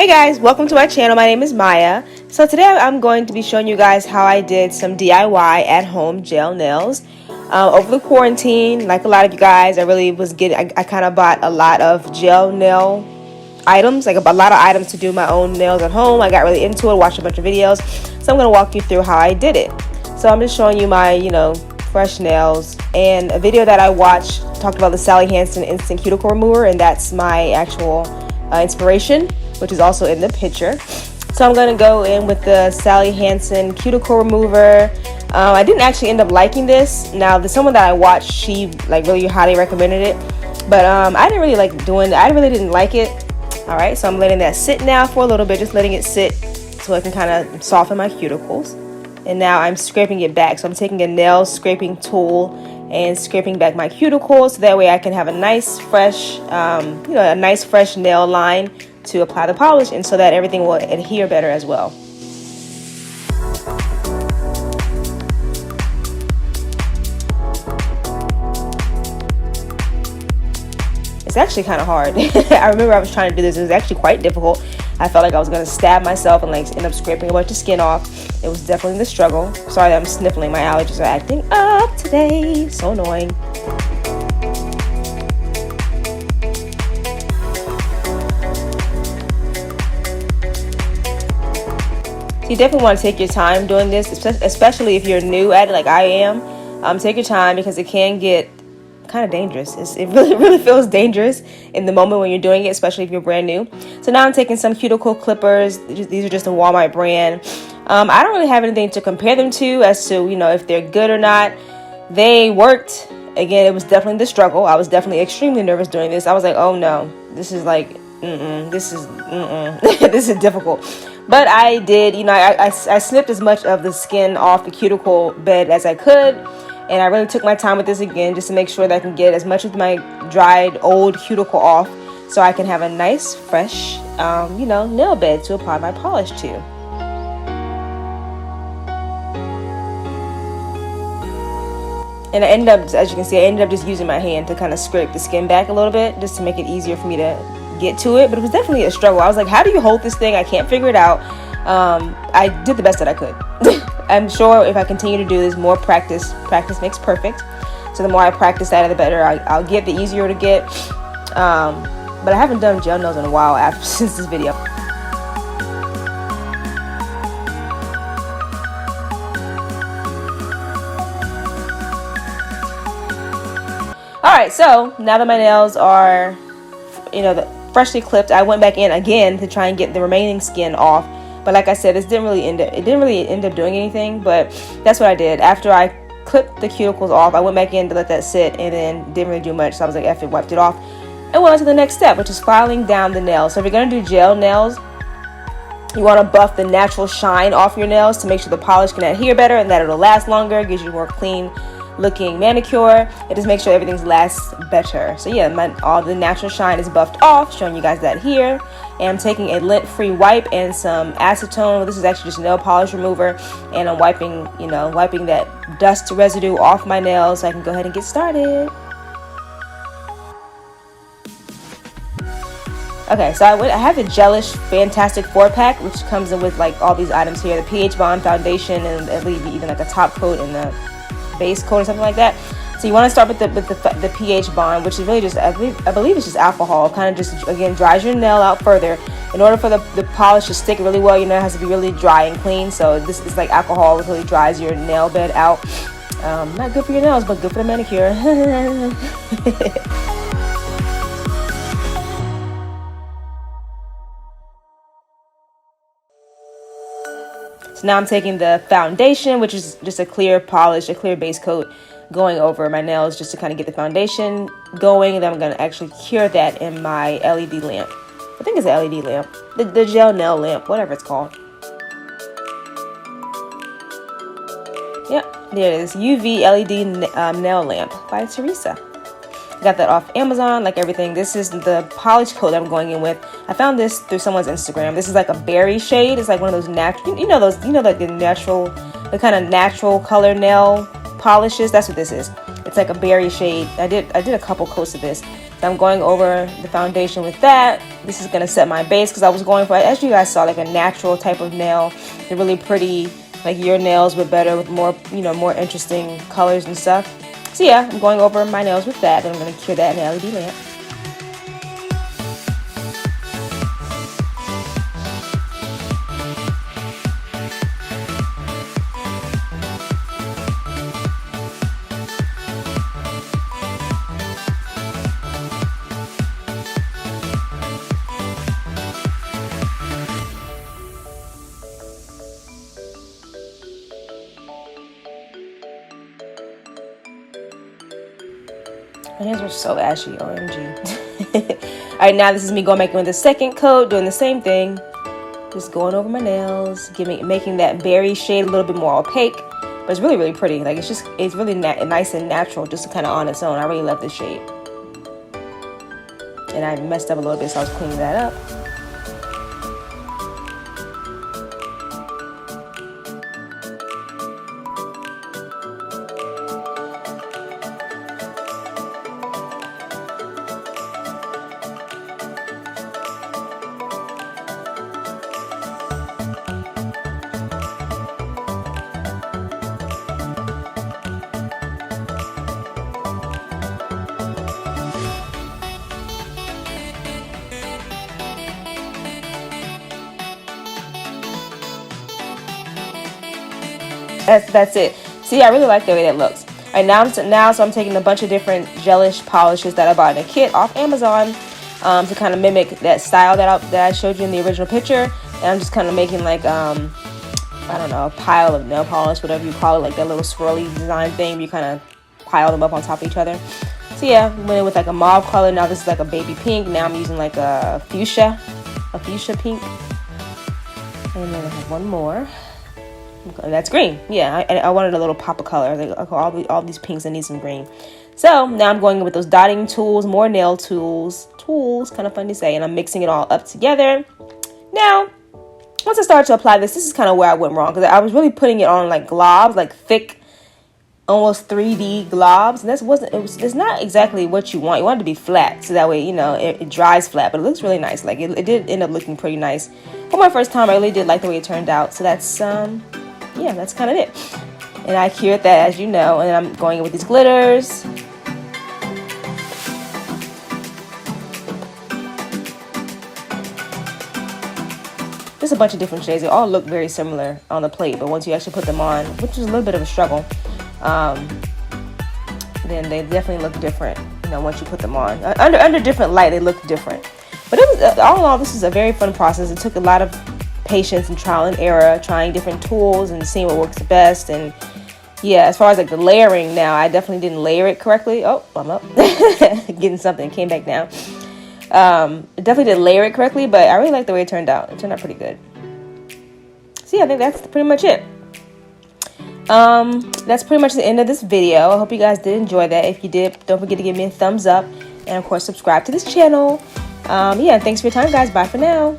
Hey guys, welcome to my channel. My name is Maya. So today I'm going to be showing you guys how I did some DIY at home gel nails. Over the quarantine, like a lot of you guys, I kind of bought a lot of gel nail items, like a lot of items to do my own nails at home. I got really into it, watched a bunch of videos. So I'm going to walk you through how I did it. So I'm just showing you my, fresh nails, and a video that I watched talked about the Sally Hansen Instant Cuticle Remover, and that's my actual inspiration, which is also in the picture. So I'm going to go in with the Sally Hansen Cuticle Remover. I didn't actually end up liking this. Now, someone that I watched, she really highly recommended it, but I didn't really like doing it. I really didn't like it. All right, so I'm letting that sit now for a little bit, just letting it sit so I can kind of soften my cuticles. And now I'm scraping it back. So I'm taking a nail scraping tool and scraping back my cuticles, so that way I can have a nice fresh, fresh nail line to apply the polish, and so that everything will adhere better as well. It's actually kind of hard. I remember I was trying to do this. It was actually quite difficult. I felt like I was going to stab myself and end up scraping a bunch of skin off. It was definitely the struggle. Sorry that I'm sniffling. My allergies are acting up today. So annoying. You definitely want to take your time doing this, especially if you're new at it like I am. Take your time, because it can get kind of dangerous. It really feels dangerous in the moment when you're doing it, especially if you're brand new. So now I'm taking some cuticle clippers. These are just a Walmart brand. I don't really have anything to compare them to as to if they're good or not. They worked. Again, it was definitely the struggle. I was definitely extremely nervous doing this. I was like, oh no, this is this is difficult. But I did, I snipped as much of the skin off the cuticle bed as I could. And I really took my time with this again, just to make sure that I can get as much of my dried old cuticle off, so I can have a nice fresh, nail bed to apply my polish to. And I ended up, as you can see, just using my hand to kind of scrape the skin back a little bit, just to make it easier for me to get to it. But it was definitely a struggle. I was like, how do you hold this thing? I can't figure it out. I did the best that I could. I'm sure if I continue to do this, more practice makes perfect. So the more I practice at it, the better I'll get, the easier to get. But I haven't done gel nails in a while since this video. Alright, so now that my nails are, freshly clipped, I went back in again to try and get the remaining skin off. But like I said, it didn't really end up doing anything, but that's what I did. After I clipped the cuticles off, I went back in to let that sit, and then didn't really do much. So I was like, F it, wiped it off, and went on to the next step, which is filing down the nails. So if you're going to do gel nails, you want to buff the natural shine off your nails to make sure the polish can adhere better and that it'll last longer, gives you a more clean looking manicure. It just makes sure everything lasts better. So yeah, all the natural shine is buffed off, showing you guys that here. And I'm taking a lint-free wipe and some acetone. This is actually just nail polish remover, and I'm wiping that dust residue off my nails so I can go ahead and get started. Okay, so I have the Gelish Fantastic 4-pack, which comes in with all these items here: the pH Bond foundation, and I believe even a top coat and the base coat or something like that. So you want to start with the pH Bond, which is really just, I believe it's just alcohol. Kind of just, again, dries your nail out further. In order for the polish to stick really well, your nail has to be really dry and clean. So this is like alcohol, which really dries your nail bed out. Not good for your nails, but good for the manicure. So now I'm taking the foundation, which is just a clear polish, a clear base coat, going over my nails just to kind of get the foundation going. And then I'm going to actually cure that in my LED lamp. I think it's an LED lamp. The gel nail lamp, whatever it's called. Yep, there it is. UV LED nail lamp by Teresa. I got that off Amazon, like everything. This is the polish coat I'm going in with. I found this through someone's Instagram. This is like a berry shade. It's like one of those natural, like the kind of natural color nail polishes. That's what this is. It's like a berry shade. I did a couple coats of this. I'm going over the foundation with that. This is going to set my base because I was going for, as you guys saw, like a natural type of nail. They're really pretty, like your nails, but better with more, you know, more interesting colors and stuff. So yeah, I'm going over my nails with that, and I'm going to cure that in an LED lamp. My hands are so ashy, OMG. Alright, now this is me making with the second coat, doing the same thing. Just going over my nails, making that berry shade a little bit more opaque. But it's really, really pretty. Like, it's really nice and natural, just kind of on its own. I really love this shade. And I messed up a little bit, so I was cleaning that up. That's it. See, I really like the way that looks. All right, so I'm taking a bunch of different gelish polishes that I bought in a kit off Amazon to kind of mimic that style that I showed you in the original picture. And I'm just kind of making like I don't know, a pile of nail polish, whatever you call it, like that little swirly design thing. You kind of pile them up on top of each other. So yeah, went in with like a mauve color. Now this is like a baby pink. Now I'm using like a fuchsia pink. And then I have one more. That's green. Yeah, I wanted a little pop of color. Like all these pinks, I need some green. So now I'm going in with those dotting tools, more nail tools, kind of fun to say, and I'm mixing it all up together. Now, once I started to apply this is kind of where I went wrong, because I was really putting it on like globs, like thick, almost 3D globs, and it's not exactly what you want. You want it to be flat, so that way, you know, it dries flat, but it looks really nice. Like it did end up looking pretty nice. For my first time, I really did like the way it turned out. So that's yeah, that's kind of it. And I cured that, as you know, and I'm going in with these glitters. Just a bunch of different shades. They all look very similar on the plate, but once you actually put them on, which is a little bit of a struggle, then they definitely look different. You know, once you put them on under different light, they look different. But it was all in all, this is a very fun process. It took a lot of patience and trial and error, trying different tools and seeing what works the best. And yeah, as far as like the layering, now I definitely didn't layer it correctly. Oh, I'm up. Getting something, came back down. Definitely didn't layer it correctly, but I really like the way it turned out. It turned out pretty good. So yeah, I think that's pretty much it. That's pretty much the end of this video. I hope you guys did enjoy that. If you did, don't forget to give me a thumbs up, and of course subscribe to this channel. Yeah, thanks for your time, guys. Bye for now.